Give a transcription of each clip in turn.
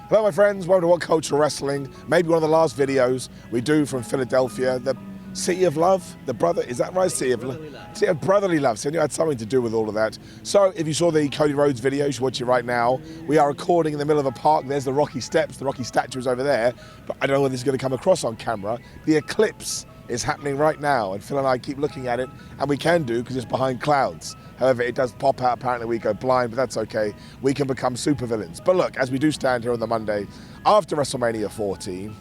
Hello my friends, welcome to WhatCulture Wrestling. Maybe one of the last videos we do from Philadelphia, the City of Love, the brother, is that right? City of Brotherly Love. So it had something to do with all of that. So if you saw the Cody Rhodes video, you should watch it right now. We are recording in the middle of a park. There's the Rocky Steps, the Rocky statue is over there. But I don't know whether this is going to come across on camera. The eclipse is happening right now, and Phil and I keep looking at it, and we can do because it's behind clouds. However, it does pop out. Apparently we go blind, but that's okay. We can become supervillains. But look, as we do stand here on the Monday after WrestleMania 14,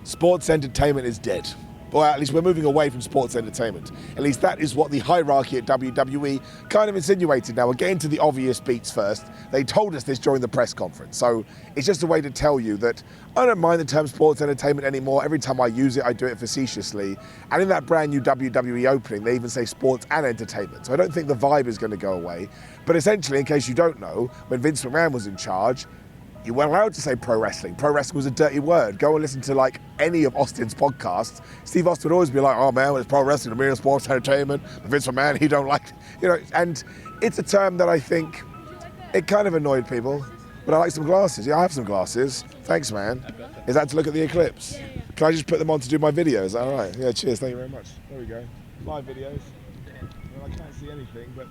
sports entertainment is dead. Or at least we're moving away from sports entertainment. At least that is what the hierarchy at WWE kind of insinuated. Now, we're getting to the obvious beats first. They told us this during the press conference. So it's just a way to tell you that I don't mind the term sports entertainment anymore. Every time I use it, I do it facetiously. And in that brand new WWE opening, they even say sports and entertainment. So I don't think the vibe is going to go away. But essentially, in case you don't know, when Vince McMahon was in charge, you weren't allowed to say pro wrestling. Pro wrestling was a dirty word. Go and listen to like any of Austin's podcasts. Steve Austin would always be like, oh man, it's pro wrestling, the real sports entertainment. But Vince McMahon, he don't like, and it's a term that I think it kind of annoyed people. But I like some glasses. Yeah, I have some glasses. Thanks, man. Is that to look at the eclipse? Yeah. Can I just put them on to do my videos? All right. Yeah, cheers. Thank you very much. There we go. Live videos. I can't see anything, but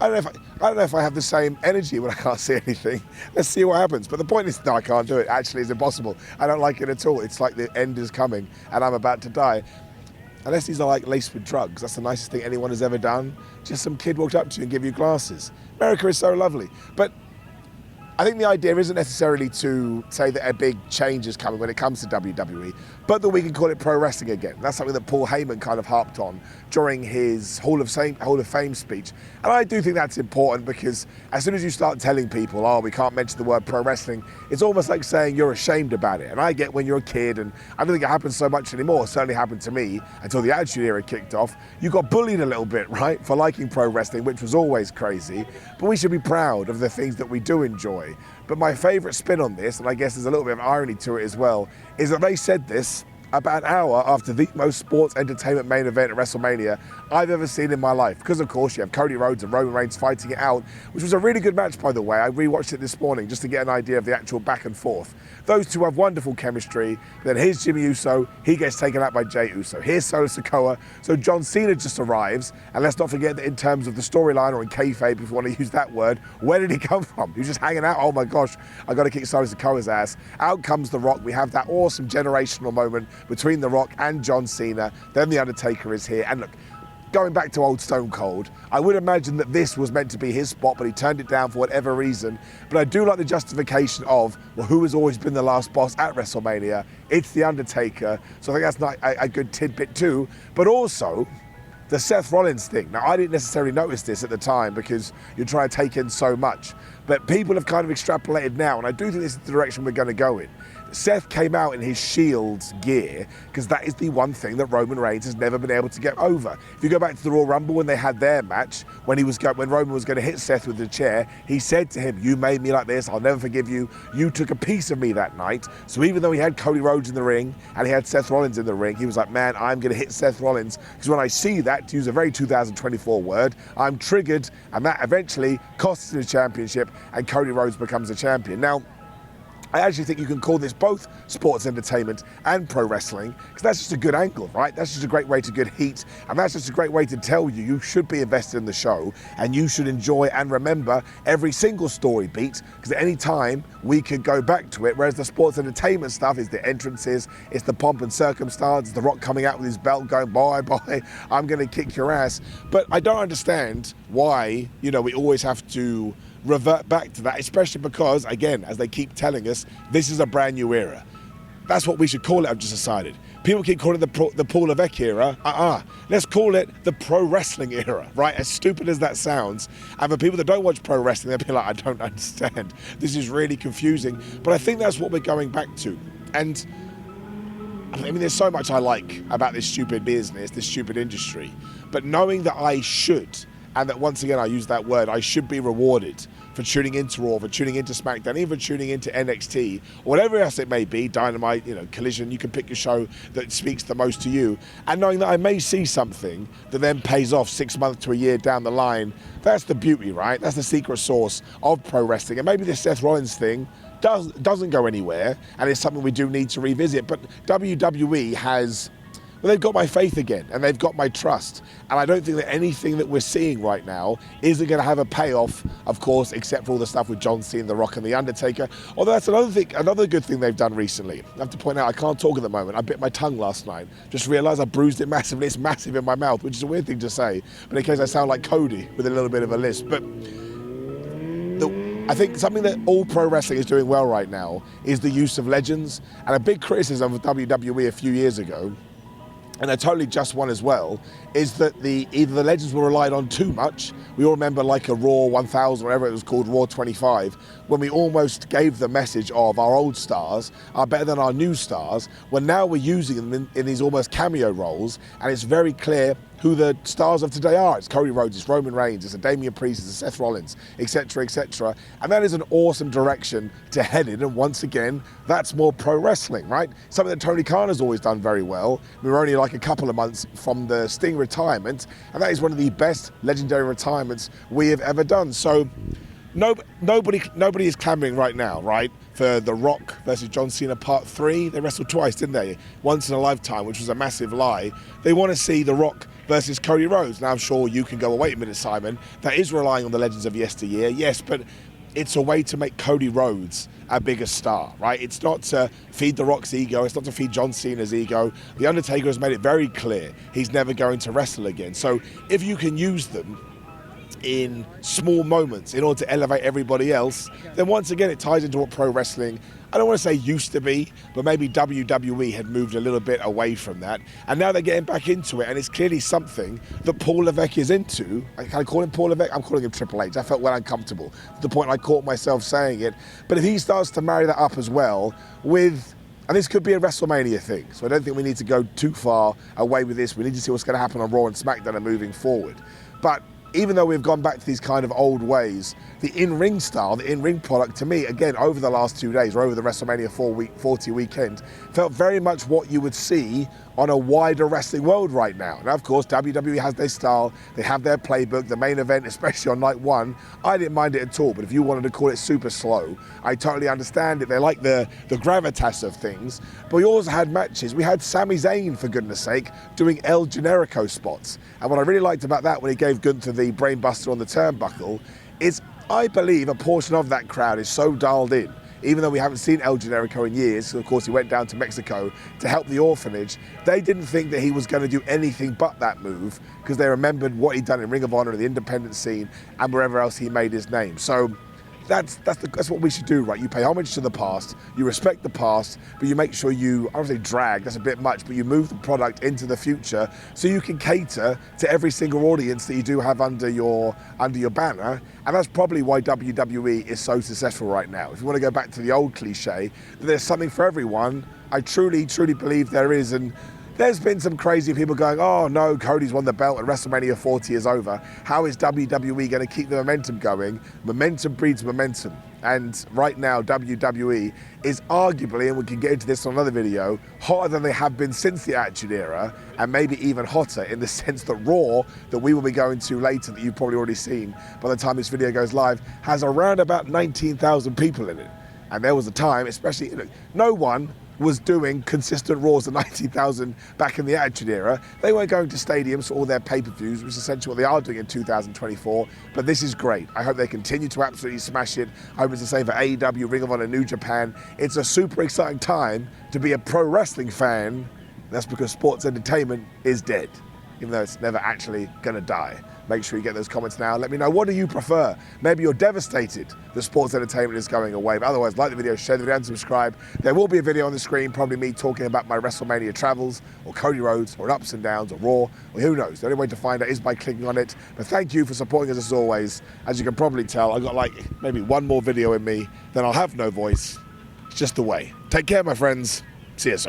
I don't know if I have the same energy when I can't see anything. Let's see what happens. But the point is, no, I can't do it. Actually, it's impossible. I don't like it at all. It's like the end is coming and I'm about to die. Unless these are like laced with drugs. That's the nicest thing anyone has ever done. Just some kid walked up to you and give you glasses. America is so lovely. But I think the idea isn't necessarily to say that a big change is coming when it comes to WWE, but that we can call it pro wrestling again. That's something that Paul Heyman kind of harped on during his Hall of Fame speech. And I do think that's important because as soon as you start telling people, oh, we can't mention the word pro wrestling, it's almost like saying you're ashamed about it. And I get when you're a kid, and I don't think it happens so much anymore. It certainly happened to me until the Attitude Era kicked off. You got bullied a little bit, right, for liking pro wrestling, which was always crazy. But we should be proud of the things that we do enjoy. But my favorite spin on this, and I guess there's a little bit of irony to it as well, is that they said this about an hour after the most sports entertainment main event at WrestleMania I've ever seen in my life. Because of course you have Cody Rhodes and Roman Reigns fighting it out, which was a really good match, by the way. I rewatched it this morning just to get an idea of the actual back and forth. Those two have wonderful chemistry. Then here's Jimmy Uso, he gets taken out by Jey Uso. Here's Solo Sikoa, so John Cena just arrives, and let's not forget that in terms of the storyline, or in kayfabe if you want to use that word, where did he come from? He was just hanging out, oh my gosh, I got to kick Solo Sikoa's ass. Out comes The Rock, we have that awesome generational moment between The Rock and John Cena. Then The Undertaker is here, and look, going back to old Stone Cold, I would imagine that this was meant to be his spot, but he turned it down for whatever reason. But I do like the justification of, well, who has always been the last boss at WrestleMania? It's The Undertaker. So I think that's not a good tidbit too. But also, the Seth Rollins thing. Now, I didn't necessarily notice this at the time because you're trying to take in so much. But people have kind of extrapolated now, and I do think this is the direction we're going to go in. Seth came out in his Shield's gear because that is the one thing that Roman Reigns has never been able to get over. If you go back to the Royal Rumble when they had their match, when Roman was going to hit Seth with the chair, he said to him, you made me like this, I'll never forgive you. You took a piece of me that night. So even though he had Cody Rhodes in the ring and he had Seth Rollins in the ring, he was like, man, I'm going to hit Seth Rollins because when I see that, to use a very 2024 word, I'm triggered, and that eventually costs him the championship and Cody Rhodes becomes a champion. Now, I actually think you can call this both sports entertainment and pro wrestling, because that's just a good angle, right? That's just a great way to get heat, and that's just a great way to tell you you should be invested in the show, and you should enjoy and remember every single story beat, because at any time we could go back to it, whereas the sports entertainment stuff is the entrances, it's the pomp and circumstance, The Rock coming out with his belt going, bye, bye, I'm going to kick your ass. But I don't understand why, we always have to revert back to that, especially because, again, as they keep telling us, this is a brand new era. That's what we should call it, I've just decided. People keep calling it the Paul Levesque era. Let's call it the pro wrestling era, right? As stupid as that sounds. And for people that don't watch pro wrestling, they'll be like, I don't understand. This is really confusing. But I think that's what we're going back to. And I mean, there's so much I like about this stupid business, this stupid industry. But knowing that I should, and that once again I use that word, I should be rewarded for tuning into Raw, for tuning into SmackDown, even tuning into NXT, or whatever else it may be, Dynamite, Collision, you can pick your show that speaks the most to you, and knowing that I may see something that then pays off 6 months to a year down the line. That's the beauty, right? That's the secret sauce of pro wrestling. And maybe this Seth Rollins thing doesn't go anywhere, and it's something we do need to revisit. But WWE has, well, they've got my faith again, and they've got my trust. And I don't think that anything that we're seeing right now isn't going to have a payoff, of course, except for all the stuff with John Cena, The Rock, and The Undertaker. Although that's another good thing they've done recently. I have to point out, I can't talk at the moment. I bit my tongue last night. Just realised I bruised it massively. It's massive in my mouth, which is a weird thing to say. But in case I sound like Cody with a little bit of a lisp. But I think something that all pro wrestling is doing well right now is the use of legends. And a big criticism of WWE a few years ago, and a totally just one as well, is that either the legends were relied on too much. We all remember like a Raw 1000, whatever it was called, Raw 25, when we almost gave the message of our old stars are better than our new stars, when now we're using them in these almost cameo roles, and it's very clear who the stars of today are. It's Cody Rhodes, it's Roman Reigns, it's a Damian Priest, it's a Seth Rollins, etc., etc. And that is an awesome direction to head in. And once again, that's more pro wrestling, right? Something that Tony Khan has always done very well. We were only like a couple of months from the Sting retirement, and that is one of the best legendary retirements we have ever done. So nobody is clamoring right now, right, for The Rock versus John Cena Part 3. They wrestled twice, didn't they? Once in a lifetime, which was a massive lie. They want to see The Rock versus Cody Rhodes. Now, I'm sure you can go, wait a minute, Simon, that is relying on the legends of yesteryear, yes, but it's a way to make Cody Rhodes a bigger star, right? It's not to feed The Rock's ego, it's not to feed John Cena's ego. The Undertaker has made it very clear he's never going to wrestle again. So if you can use them in small moments in order to elevate everybody else, then once again it ties into what pro wrestling, I don't want to say used to be, but maybe WWE had moved a little bit away from that, and now they're getting back into it, and it's clearly something that Paul Levesque is into. Can I call him Paul Levesque? I'm calling him Triple H. I felt well uncomfortable to the point I caught myself saying it. But if he starts to marry that up as well with, and this could be a WrestleMania thing, so I don't think we need to go too far away with this. We need to see what's going to happen on Raw and SmackDown and moving forward. But even though we've gone back to these kind of old ways, the in-ring style, the in-ring product, to me, again, over the last 2 days, or over the WrestleMania 40 weekend, felt very much what you would see on a wider wrestling world right now. Now, of course, WWE has their style, they have their playbook, the main event, especially on night one, I didn't mind it at all, but if you wanted to call it super slow, I totally understand it. They like the gravitas of things, but we also had matches. We had Sami Zayn, for goodness sake, doing El Generico spots. And what I really liked about that when he gave Gunther the brainbuster on the turnbuckle is, I believe a portion of that crowd is so dialed in, even though we haven't seen El Generico in years, so of course he went down to Mexico to help the orphanage, they didn't think that he was going to do anything but that move because they remembered what he'd done in Ring of Honor, the independent scene, and wherever else he made his name. So that's what we should do, right? You pay homage to the past, you respect the past, but you make sure you, I don't say drag, that's a bit much, but you move the product into the future so you can cater to every single audience that you do have under your banner. And that's probably why WWE is so successful right now. If you want to go back to the old cliche, that there's something for everyone, I truly, truly believe there is. And there's been some crazy people going, oh no, Cody's won the belt and WrestleMania 40 is over. How is WWE going to keep the momentum going? Momentum breeds momentum. And right now, WWE is arguably, and we can get into this on another video, hotter than they have been since the Attitude Era, and maybe even hotter in the sense that Raw, that we will be going to later, that you've probably already seen by the time this video goes live, has around about 19,000 people in it. And there was a time, especially, no one was doing consistent Raws of 90,000 back in the Attitude Era. They weren't going to stadiums for all their pay-per-views, which is essentially what they are doing in 2024, but this is great. I hope they continue to absolutely smash it. I hope it's the same for AEW, Ring of Honor, New Japan. It's a super exciting time to be a pro wrestling fan. That's because sports entertainment is dead, even though it's never actually gonna die. Make sure you get those comments now. Let me know, what do you prefer? Maybe you're devastated that sports entertainment is going away, but otherwise, like the video, share the video, and subscribe. There will be a video on the screen, probably me talking about my WrestleMania travels, or Cody Rhodes, or ups and downs, or Raw, or who knows. The only way to find out is by clicking on it. But thank you for supporting us as always. As you can probably tell, I've got like maybe one more video in me, then I'll have no voice. It's just the way. Take care, my friends. See you soon.